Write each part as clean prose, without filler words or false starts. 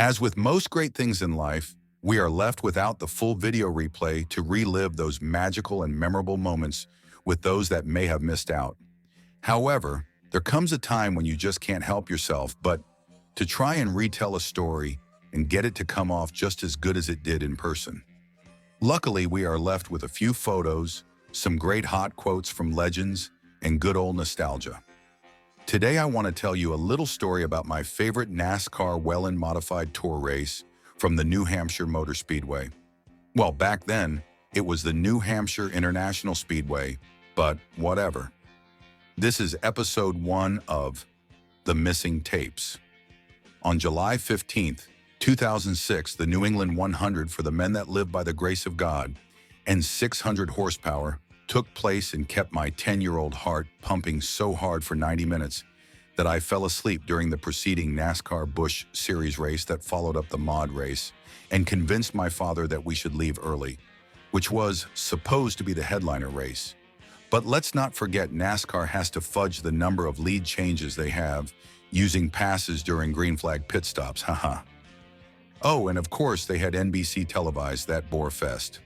As with most great things in life, we are left without the full video replay to relive those magical and memorable moments with those that may have missed out. However, there comes a time when you just can't help yourself but to try and retell a story and get it to come off just as good as it did in person. Luckily, we are left with a few photos, some great hot quotes from legends, and good old nostalgia. Today, I want to tell you a little story about my favorite NASCAR Whelen Modified Tour race from the New Hampshire Motor Speedway. Well, back then, it was the New Hampshire International Speedway, but whatever. This is episode 1 of The Missing Tapes. On July 15th, 2006, the New England 100 for the men that live by the grace of God and 600 horsepower took place and kept my 10-year-old heart pumping so hard for 90 minutes that I fell asleep during the preceding NASCAR Busch Series race that followed up the Mod race and convinced my father that we should leave early, which was supposed to be the headliner race. But let's not forget NASCAR has to fudge the number of lead changes they have using passes during green flag pit stops, haha. Oh, and of course they had NBC televised that bore fest.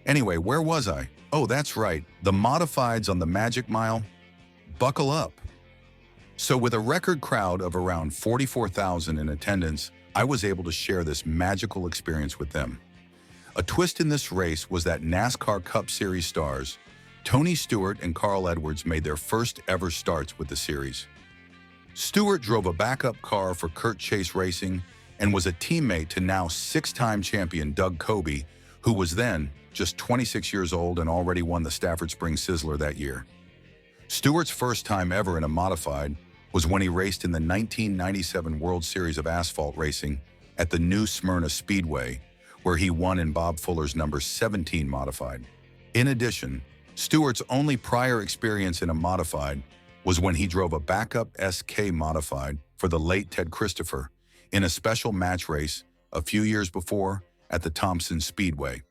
Anyway, where was I? Oh, that's right, the Modifieds on the Magic Mile. Buckle up. So with a record crowd of around 44,000 in attendance, I was able to share this magical experience with them. A twist in this race was that NASCAR Cup Series stars, Tony Stewart and Carl Edwards, made their first ever starts with the series. Stewart drove a backup car for Kurt Chase Racing and was a teammate to now 6-time champion Doug Coby, who was then just 26 years old and already won the Stafford Springs Sizzler that year. Stewart's first time ever in a modified was when he raced in the 1997 World Series of Asphalt Racing at the New Smyrna Speedway, where he won in Bob Fuller's number 17 modified. In addition, Stewart's only prior experience in a modified was when he drove a backup SK modified for the late Ted Christopher in a special match race a few years before at the Thompson Speedway.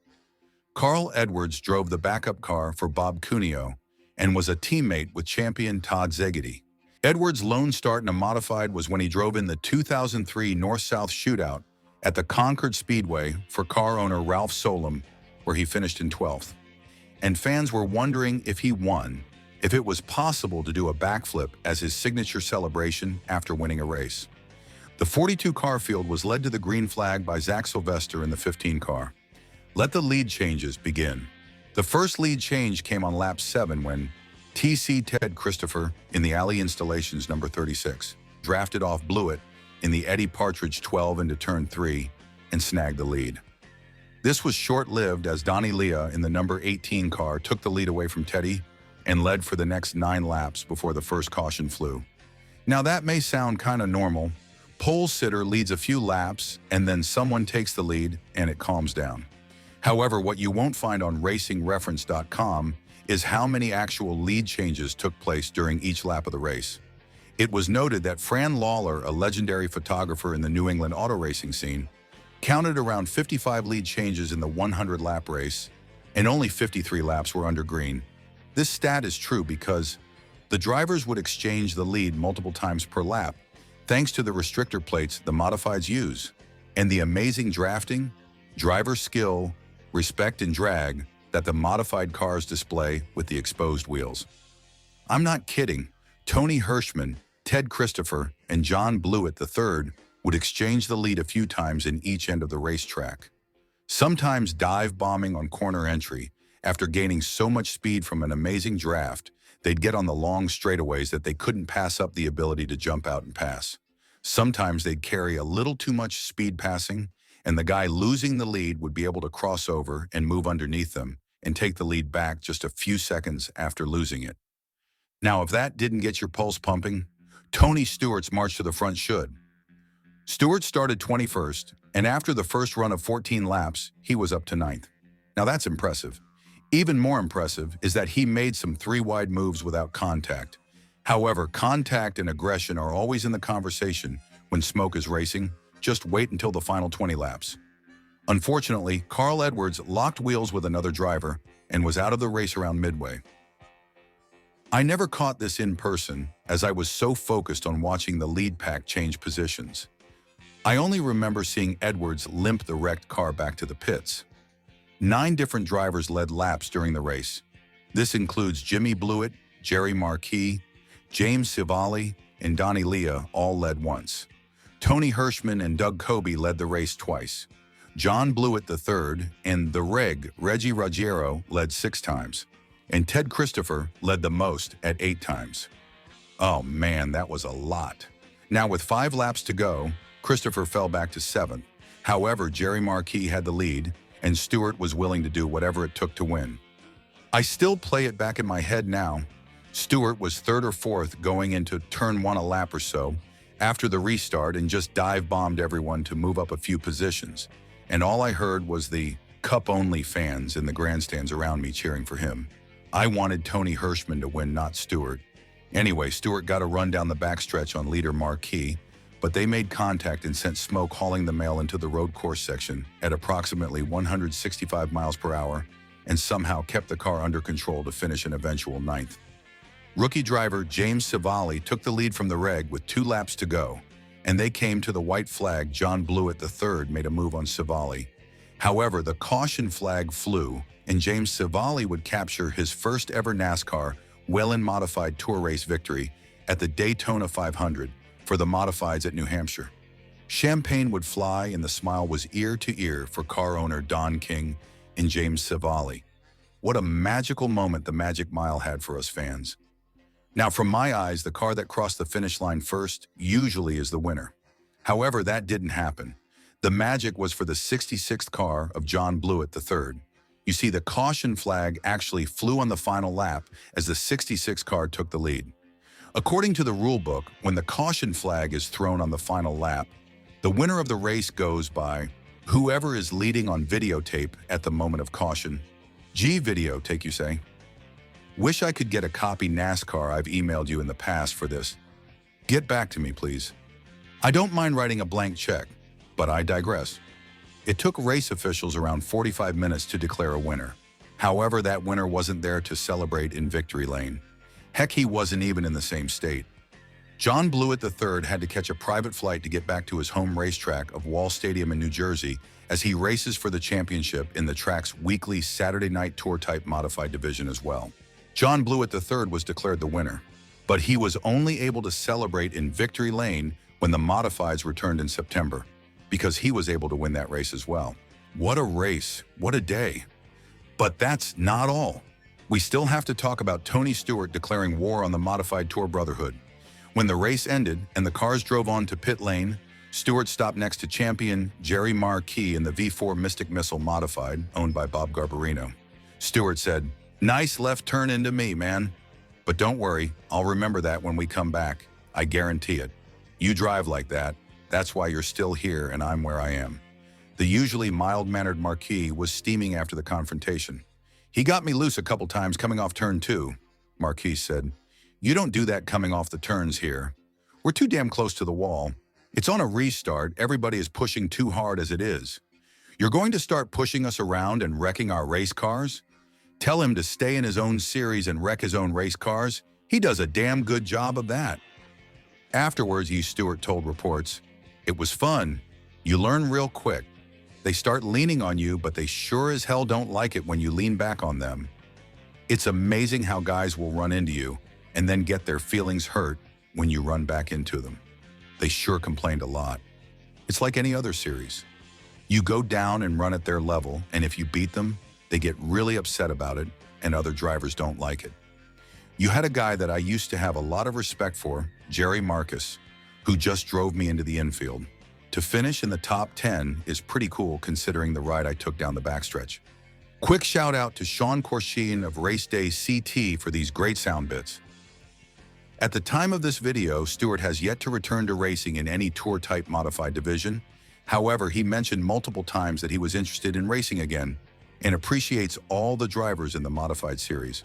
Carl Edwards drove the backup car for Bob Cuneo and was a teammate with champion Todd Szegedy. Edwards' lone start in a modified was when he drove in the 2003 North-South Shootout at the Concord Speedway for car owner Ralph Solem, where he finished in 12th. And fans were wondering if he won, if it was possible to do a backflip as his signature celebration after winning a race. The 42-car field was led to the green flag by Zach Sylvester in the 15 car. Let the lead changes begin. The first lead change came on lap 7 when TC Ted Christopher in the Alley Installations number 36 drafted off Blewett in the Eddie Partridge 12 into turn 3 and snagged the lead. This was short-lived as Donnie Leah in the number 18 car took the lead away from Teddy and led for the next 9 laps before the first caution flew. Now that may sound kind of normal. Pole sitter leads a few laps and then someone takes the lead and it calms down. However, what you won't find on racingreference.com is how many actual lead changes took place during each lap of the race. It was noted that Fran Lawler, a legendary photographer in the New England auto racing scene, counted around 55 lead changes in the 100-lap race, and only 53 laps were under green. This stat is true because the drivers would exchange the lead multiple times per lap, thanks to the restrictor plates the modifieds use, and the amazing drafting, driver skill, respect, and drag that the modified cars display with the exposed wheels. I'm not kidding. Tony Hirschman, Ted Christopher, and John Blewett III would exchange the lead a few times in each end of the racetrack, sometimes dive bombing on corner entry. After gaining so much speed from an amazing draft, they'd get on the long straightaways that they couldn't pass up the ability to jump out and pass. Sometimes they'd carry a little too much speed passing, and the guy losing the lead would be able to cross over and move underneath them and take the lead back just a few seconds after losing it. Now, if that didn't get your pulse pumping, Tony Stewart's march to the front should. Stewart started 21st, and after the first run of 14 laps, he was up to 9th. Now that's impressive. Even more impressive is that he made some 3-wide moves without contact. However, contact and aggression are always in the conversation when smoke is racing. Just wait until the final 20 laps. Unfortunately, Carl Edwards locked wheels with another driver and was out of the race around midway. I never caught this in person as I was so focused on watching the lead pack change positions. I only remember seeing Edwards limp the wrecked car back to the pits. 9 different drivers led laps during the race. This includes Jimmy Blewett, Jerry Marquis, James Civali, and Donnie Leah all led once. Tony Hirschman and Doug Coby led the race twice. John Blewett III and the Reggie Ruggiero led 6 times. And Ted Christopher led the most at 8 times. Oh man, that was a lot. Now with 5 laps to go, Christopher fell back to 7th. However, Jerry Marquis had the lead, and Stewart was willing to do whatever it took to win. I still play it back in my head now. Stewart was 3rd or 4th going into turn 1 a lap or so after the restart and just dive-bombed everyone to move up a few positions. And all I heard was the Cup-only fans in the grandstands around me cheering for him. I wanted Tony Hirschman to win, not Stewart. Anyway, Stewart got a run down the backstretch on leader Marquis, but they made contact and sent smoke hauling the mail into the road course section at approximately 165 miles per hour and somehow kept the car under control to finish an eventual 9th. Rookie driver James Civali took the lead from the reg with 2 laps to go, and they came to the white flag. John Blewett III made a move on Civali. However, the caution flag flew, and James Civali would capture his first ever NASCAR Whelen Modified Tour Race victory at the Daytona 500 for the Modifieds at New Hampshire. Champagne would fly and the smile was ear to ear for car owner Don King and James Civali. What a magical moment the Magic Mile had for us fans. Now, from my eyes, the car that crossed the finish line first usually is the winner. However, that didn't happen. The magic was for the 66th car of John Blewett III. You see, the caution flag actually flew on the final lap as the 66 car took the lead. According to the rulebook, when the caution flag is thrown on the final lap, the winner of the race goes by whoever is leading on videotape at the moment of caution. Gee, videotape, you say? Wish I could get a copy, NASCAR. I've emailed you in the past for this. Get back to me, please. I don't mind writing a blank check, but I digress. It took race officials around 45 minutes to declare a winner. However, that winner wasn't there to celebrate in victory lane. Heck, he wasn't even in the same state. John Blewett III had to catch a private flight to get back to his home racetrack of Wall Stadium in New Jersey as he races for the championship in the track's weekly Saturday night tour-type modified division as well. John Blewett III was declared the winner, but he was only able to celebrate in victory lane when the Modifieds returned in September, because he was able to win that race as well. What a race, what a day. But that's not all. We still have to talk about Tony Stewart declaring war on the Modified Tour Brotherhood. When the race ended and the cars drove on to pit lane, Stewart stopped next to champion Jerry Marquis in the V4 Mystic Missile Modified, owned by Bob Garbarino. Stewart said, "Nice left turn into me, man. But don't worry, I'll remember that when we come back. I guarantee it. You drive like that. That's why you're still here and I'm where I am." The usually mild-mannered Marquis was steaming after the confrontation. "He got me loose a couple times coming off turn 2, Marquis said. "You don't do that coming off the turns here. We're too damn close to the wall. It's on a restart. Everybody is pushing too hard as it is. You're going to start pushing us around and wrecking our race cars? Tell him to stay in his own series and wreck his own race cars. He does a damn good job of that." Afterwards, Stewart told reports, "It was fun. You learn real quick. They start leaning on you, but they sure as hell don't like it when you lean back on them. It's amazing how guys will run into you and then get their feelings hurt when you run back into them. They sure complained a lot. It's like any other series. You go down and run at their level, and if you beat them, they get really upset about it, and other drivers don't like it. You had a guy that I used to have a lot of respect for, Jerry Marcus, who just drove me into the infield. To finish in the top 10 is pretty cool considering the ride I took down the backstretch. Quick shout out to Sean Corshin of Race Day CT for these great sound bits. At the time of this video, Stewart has yet to return to racing in any tour-type modified division. However, he mentioned multiple times that he was interested in racing again and appreciates all the drivers in the modified series.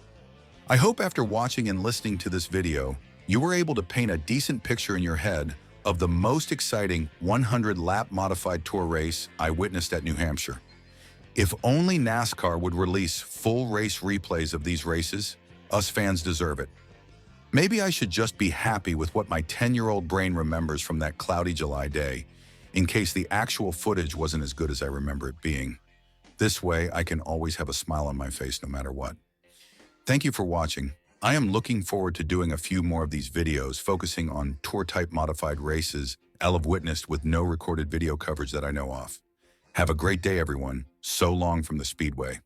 I hope after watching and listening to this video, you were able to paint a decent picture in your head of the most exciting 100-lap modified tour race I witnessed at New Hampshire. If only NASCAR would release full race replays of these races, us fans deserve it. Maybe I should just be happy with what my 10-year-old brain remembers from that cloudy July day, in case the actual footage wasn't as good as I remember it being. This way, I can always have a smile on my face no matter what. Thank you for watching. I am looking forward to doing a few more of these videos focusing on tour-type modified races I'll have witnessed with no recorded video coverage that I know of. Have a great day, everyone. So long from the Speedway.